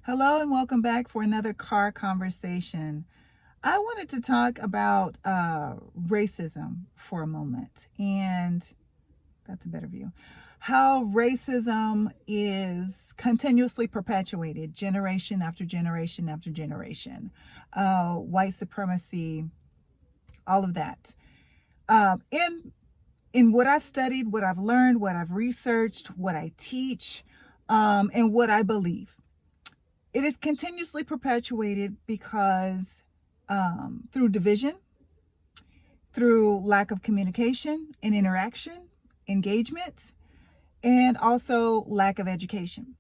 Hello and welcome back for another car conversation. I wanted to talk about racism for a moment, and that's a better view. How racism is continuously perpetuated generation after generation after generation. White supremacy, all of that. In what I've studied, what I've learned, what I've researched, what I teach, and what I believe. It is continuously perpetuated because through division, through lack of communication and interaction, engagement, and also lack of education.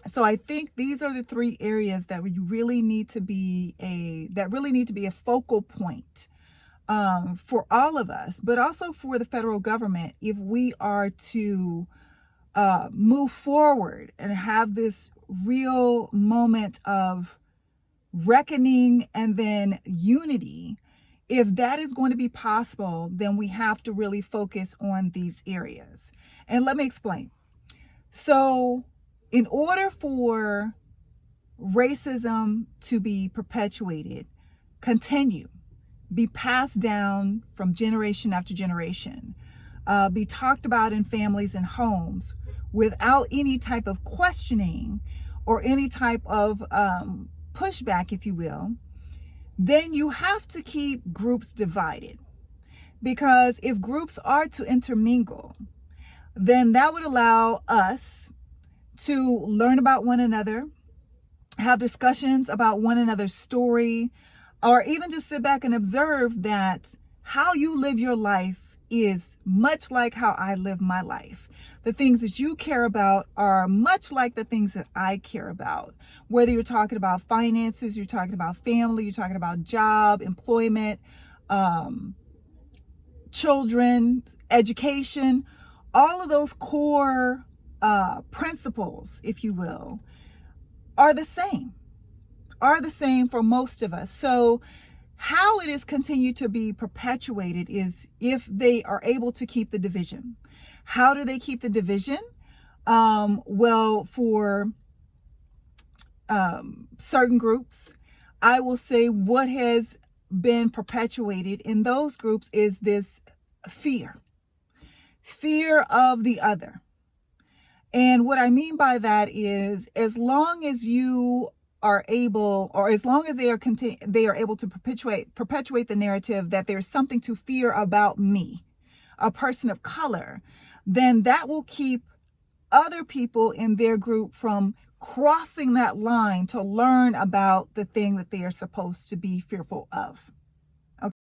So I think these are the three areas that we really need to be a focal point for all of us, but also for the federal government if we are to move forward and have this real moment of reckoning and then unity. If that is going to be possible, then we have to really focus on these areas. And let me explain. So, in order for racism to be perpetuated, continue, be passed down from generation after generation, be talked about in families and homes without any type of questioning or any type of pushback, if you will, then you have to keep groups divided. Because if groups are to intermingle, then that would allow us to learn about one another, have discussions about one another's story, or even just sit back and observe that how you live your life is much like how I live my life. The things that you care about are much like the things that I care about. Whether you're talking about finances, you're talking about family, you're talking about job, employment, children, education, all of those core principles, if you will, are the same for most of us. So how it is continued to be perpetuated is if they are able to keep the division. How do they keep the division? Well, for certain groups, I will say what has been perpetuated in those groups is this fear of the other. And what I mean by that is, as long as you are able, or as long as they are able to perpetuate the narrative that there's something to fear about me, a person of color, then that will keep other people in their group from crossing that line to learn about the thing that they are supposed to be fearful of.